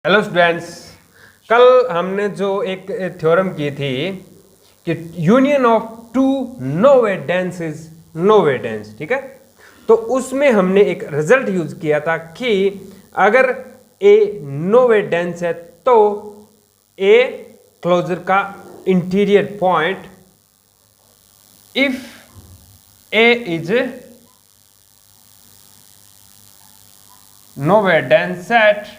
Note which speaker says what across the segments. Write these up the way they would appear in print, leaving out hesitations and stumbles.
Speaker 1: Hello students, कल हमने जो एक थ्योरम की थी कि union of two nowhere dense is nowhere dense, ठीक है। तो उसमें हमने एक रिजल्ट यूज किया था कि अगर ए नोवे डेंस है तो ए क्लोजर का interior point if A is nowhere dense set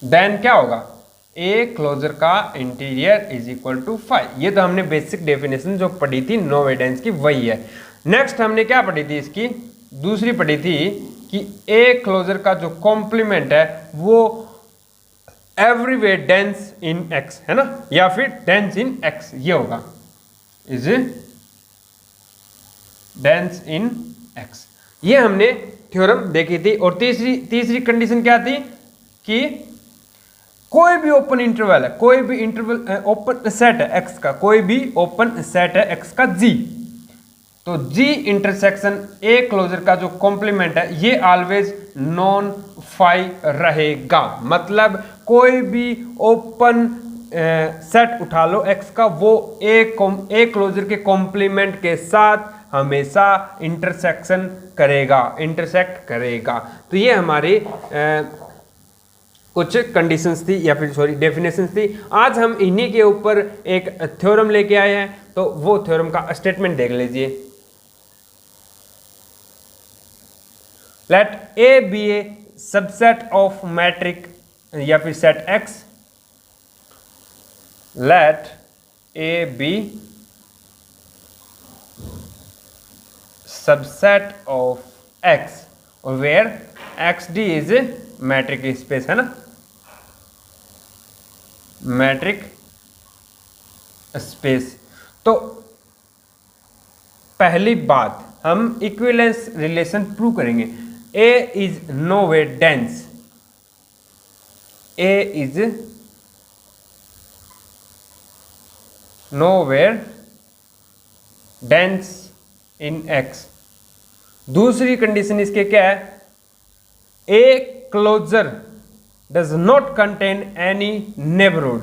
Speaker 1: then क्या होगा, ए क्लोजर का इंटीरियर इज इक्वल टू 5। ये तो हमने बेसिक डेफिनेशन जो पढ़ी थी नोवे डेंस की वही है। नेक्स्ट हमने क्या पढ़ी थी, इसकी दूसरी पढ़ी थी कि ए क्लोजर का जो कॉम्प्लीमेंट है वो एवरीवेयर डेंस इन एक्स है ना, या फिर डेंस इन एक्स, ये होगा इज डेंस इन एक्स। ये हमने थ्योरम देखी थी। और तीसरी कंडीशन क्या थी कि कोई भी ओपन इंटरवल है, कोई भी इंटरवल ओपन सेट है एक्स का, कोई भी ओपन सेट है एक्स का जी, तो जी इंटरसेक्शन ए क्लोजर का जो कॉम्प्लीमेंट है ये ऑलवेज नॉन फाई रहेगा। मतलब कोई भी ओपन सेट उठा लो एक्स का, वो ए क्लोजर के कॉम्प्लीमेंट के साथ हमेशा इंटरसेक्ट करेगा। तो ये हमारी कुछ कंडीशंस थी या फिर सॉरी डेफिनेशंस थी। आज हम इन्हीं के ऊपर एक थ्योरम लेके आए हैं, तो वो थ्योरम का स्टेटमेंट देख लीजिए। Let A be a subset of metric या फिर set X, let A be subset of X where X d is metric space, है ना, मैट्रिक स्पेस। तो पहली बात हम इक्विवेलेंस रिलेशन प्रूव करेंगे। A is nowhere dense, A is nowhere dense in X. दूसरी कंडीशन इसके क्या है, A closure does not contain any neighbourhood.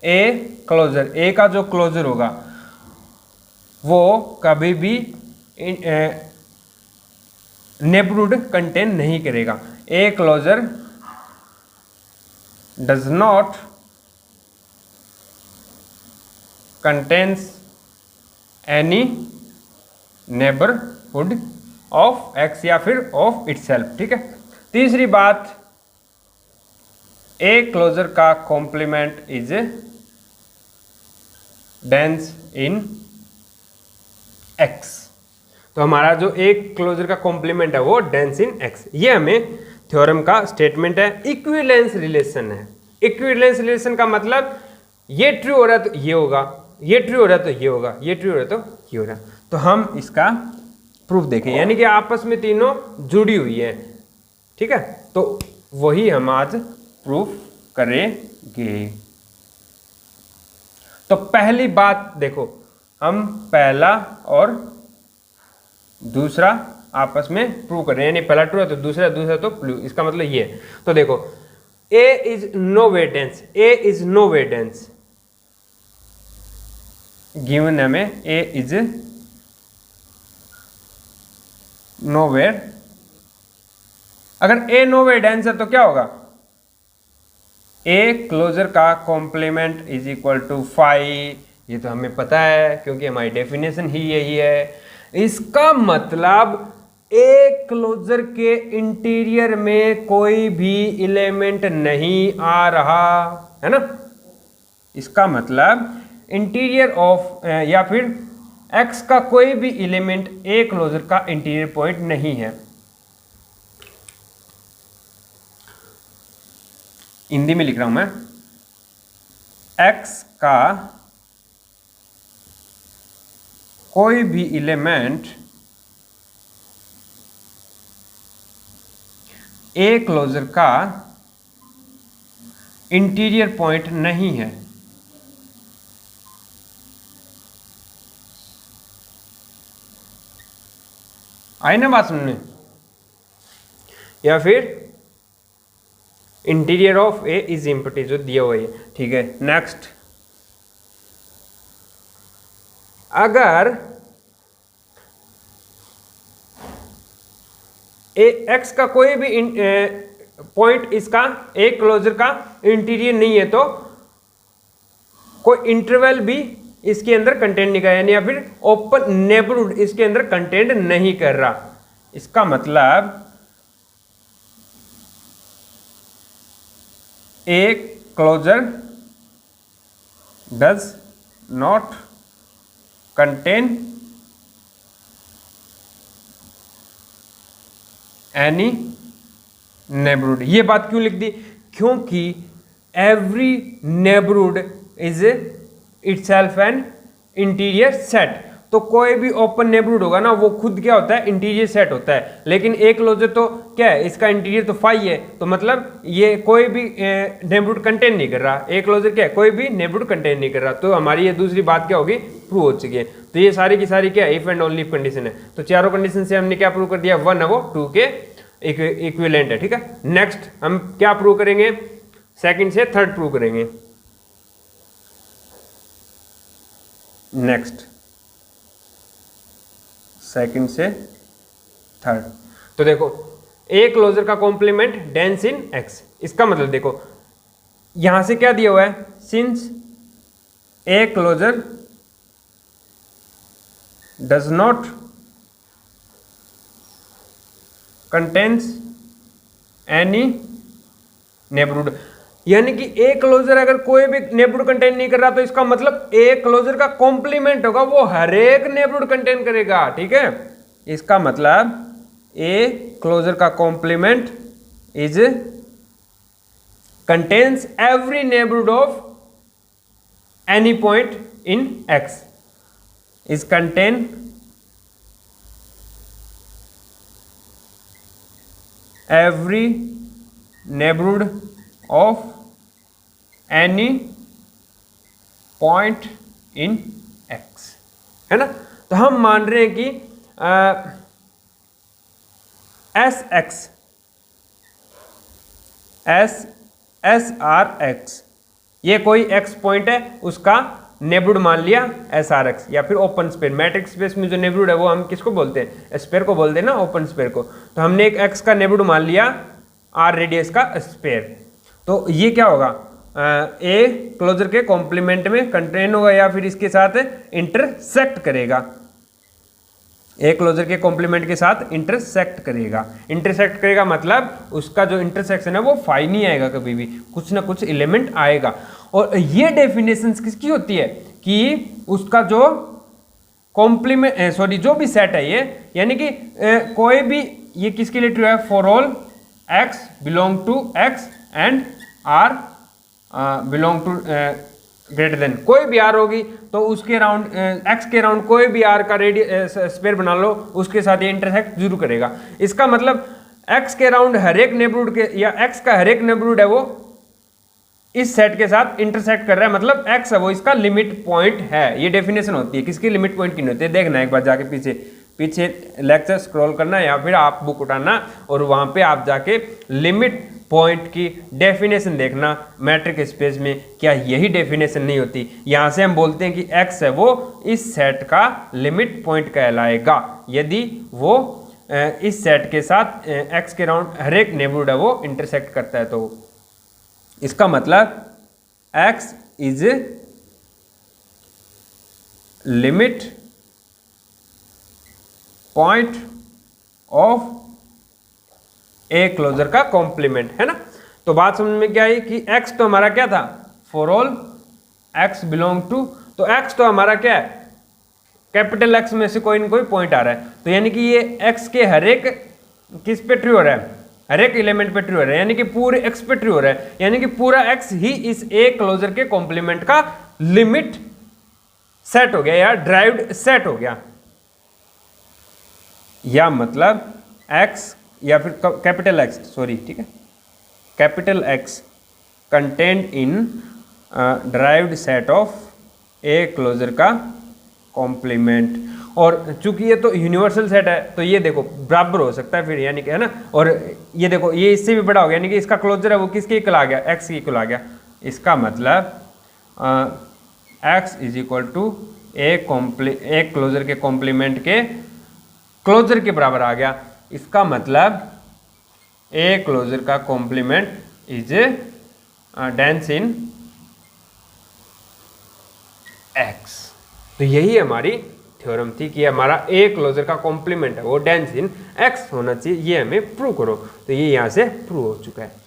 Speaker 1: A closure, A का जो क्लोजर होगा वो कभी भी नेबरहुड कंटेन नहीं करेगा। A closure does not contains any neighbourhood of X या फिर ऑफ इटसेल्फ, ठीक है। तीसरी बात, ए क्लोजर का complement is dense in X. तो हमारा जो ए क्लोजर का कॉम्प्लीमेंट है वो डेंस इन एक्स। ये हमें थ्योरम का स्टेटमेंट है। इक्विवेलेंस रिलेशन है। इक्विवेलेंस रिलेशन का मतलब ये ट्रू हो रहा है तो ये होगा, ये ट्रू हो रहा है तो ये होगा, ये ट्रू हो रहा है तो ये हो रहा है। तो हम इसका प्रूफ देखें, यानी कि आपस में तीनों जुड़ी हुई है, ठीक है। तो वही हम आज प्रूफ करेंगे। तो पहली बात देखो, हम पहला और दूसरा आपस में प्रूव कर रहे हैं, यानी पहला ट्रू है तो दूसरा तो प्लू, इसका मतलब ये है। तो देखो, A is nowhere dense, A is nowhere dense given है हमें, ए इज नोवेयर। अगर ए नोवेयर डेंस है तो क्या होगा, ए क्लोजर का कॉम्प्लीमेंट इज इक्वल टू 5। ये तो हमें पता है क्योंकि हमारी डेफिनेशन ही यही है। इसका मतलब ए क्लोजर के इंटीरियर में कोई भी एलिमेंट नहीं आ रहा है ना। इसका मतलब इंटीरियर ऑफ या फिर एक्स का कोई भी एलिमेंट ए क्लोजर का इंटीरियर पॉइंट नहीं है। हिंदी में लिख रहा हूं मैं, एक्स का कोई भी एलिमेंट ए क्लोजर का इंटीरियर पॉइंट नहीं है। आई ना बात सुनने, या फिर interior of A is empty, जो दिया हुआ है, ठीक है। नेक्स्ट, अगर ए एक्स का कोई भी पॉइंट इसका ए क्लोजर का इंटीरियर नहीं है तो कोई इंटरवल भी इसके अंदर कंटेंट नहीं कर, यानी या फिर ओपन नेबरहुड इसके अंदर कंटेंट नहीं कर रहा। इसका मतलब A closure does not contain any neighbourhood. ये बात क्यों लिख दी? क्योंकि every neighbourhood is itself an interior set. तो कोई भी ओपन नेबरहुड होगा ना वो खुद क्या होता है? इंटीरियर सेट होता है। लेकिन एक क्लोजर तो क्या है? इसका इंटीरियर तो फाई है, तो मतलब ये कोई भी नेबरहुड कंटेन नहीं कर रहा। एक क्लोजर क्या है? कोई भी नेबरहुड कंटेन नहीं कर रहा। तो हमारी ये दूसरी बात क्या होगी? प्रूव हो चुकी है। तो ये सारी की सारी क्या है? इफ एंड ओनली कंडीशन है। तो चारों कंडीशन से हमने क्या प्रूव कर दिया? वन है वो टू के इक्विवेलेंट है, ठीक है। नेक्स्ट हम क्या प्रूव करेंगे? सेकंड से थर्ड प्रूव करेंगे। नेक्स्ट सेकंड से थर्ड। तो देखो ए क्लोजर का कॉम्प्लीमेंट डेंस इन एक्स। इसका मतलब देखो यहां से क्या दिया हुआ है? Since A closure does not contains any neighbourhood, यानी कि ए क्लोजर अगर कोई भी नेबरहुड कंटेन नहीं कर रहा तो इसका मतलब ए क्लोजर का कॉम्प्लीमेंट होगा वो हर एक नेबरहुड कंटेन करेगा, ठीक है। इसका मतलब ए क्लोजर का complement is contains every neighbourhood of any point in X, is contain every neighborhood of any point in x, है ना। तो हम मान रहे हैं कि S x S R x ये कोई एक्स पॉइंट है, उसका नेबरहुड मान लिया एस आर एक्स, या फिर ओपन स्पेयर। मैट्रिक स्पेस में जो नेबरहुड है वो हम किसको बोलते हैं? स्पेयर को बोलते हैं ना, ओपन स्पेयर को। तो हमने एक एक्स का नेबरहुड मान लिया आर रेडियस का स्पेयर। तो ये क्या होगा? ए क्लोजर के कॉम्प्लीमेंट में कंटेन होगा या फिर इसके साथ इंटरसेक्ट करेगा। ए क्लोजर के कॉम्प्लीमेंट के साथ इंटरसेक्ट करेगा। इंटरसेक्ट करेगा मतलब उसका जो इंटरसेक्शन है वो फाई नहीं आएगा, कभी भी कुछ ना कुछ एलिमेंट आएगा। और ये डेफिनेशन किसकी होती है? कि उसका जो कॉम्प्लीमेंट जो भी सेट है ये, यानी कि कोई भी, ये किसके लिए ट्रू है? For all X belong to X and R belong to greater than, कोई भी आर होगी तो उसके राउंड एक्स के राउंड कोई भी आर का रेडियस स्पेयर बना लो, उसके साथ ये इंटरसेक्ट जरूर करेगा। इसका मतलब एक्स के राउंड हर एक नेबरहुड के, या एक्स का हर एक नेबरहुड है वो इस सेट के साथ इंटरसेक्ट कर रहा है, मतलब एक्स है वो इसका लिमिट पॉइंट है। ये डेफिनेशन होती है। किसकी लिमिट पॉइंट की होती है? देखना एक बार जाके पीछे लेक्चर स्क्रॉल करना या फिर आप बुक उठाना और वहां पे आप जाके लिमिट पॉइंट की डेफिनेशन देखना। मैट्रिक स्पेस में क्या यही डेफिनेशन नहीं होती? यहां से हम बोलते हैं कि एक्स है वो इस सेट का लिमिट पॉइंट कहलाएगा यदि वो इस सेट के साथ एक्स के राउंड हर एक नेबरहुड है वो इंटरसेक्ट करता है। तो इसका मतलब X is limit point of A closure का कॉम्प्लीमेंट, है ना। तो बात समझ में क्या आई कि x तो हमारा क्या था? For all x belong to, तो x तो हमारा क्या है? कैपिटल X में से कोई ना कोई पॉइंट आ रहा है। तो यानी कि ये x के हर एक किस पे ट्रू हो रहा है? हर एक एलिमेंट पे ट्रू हो रहा है, यानी कि पूरे x पे ट्रू हो रहा है, यानी कि पूरा x ही इस ए क्लोजर के कॉम्प्लीमेंट का लिमिट सेट हो गया या ड्राइव्ड सेट हो गया। या मतलब x या फिर कैपिटल X, सॉरी, ठीक है, capital X content in derived set of A closure का कॉम्प्लीमेंट। और चूंकि ये तो यूनिवर्सल सेट है तो ये देखो बराबर हो सकता है फिर, यानी कि है ना। और ये देखो ये इससे भी बड़ा हो गया, यानी कि इसका क्लोजर है वो किसके इक्वल आ गया, एक्स के इक्वल आ गया। इसका मतलब एक्स इज इक्वल टू एक क्लोजर के कॉम्प्लीमेंट के क्लोजर के बराबर आ गया। इसका मतलब ए क्लोजर का complement is dense in X. तो यही हमारी थ्योरम थी कि हमारा ए क्लोजर का कॉम्प्लीमेंट है वो डेंस इन एक्स होना चाहिए, ये हमें प्रूव करो। तो ये यहाँ से प्रूव हो चुका है।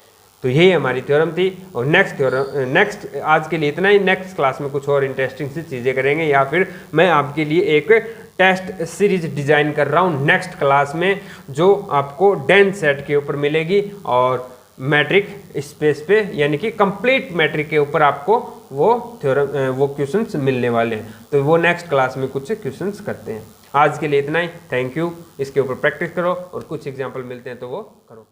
Speaker 1: तो यही हमारी थ्योरम थी। और नेक्स्ट आज के लिए इतना ही। नेक्स्ट क्लास में कुछ और इंटरेस्टिंग सी चीज़ें करेंगे, या फिर मैं आपके लिए एक टेस्ट सीरीज डिजाइन कर रहा हूँ नेक्स्ट क्लास में, जो आपको डेंस सेट के ऊपर मिलेगी और मैट्रिक स्पेस पे, यानी कि कंप्लीट मैट्रिक के ऊपर आपको वो थ्योरम वो क्वेश्चंस मिलने वाले हैं। तो वो नेक्स्ट क्लास में कुछ क्वेश्चंस करते हैं। आज के लिए इतना ही। Thank you. इसके ऊपर प्रैक्टिस करो और कुछ एग्जाम्पल मिलते हैं तो वो करो।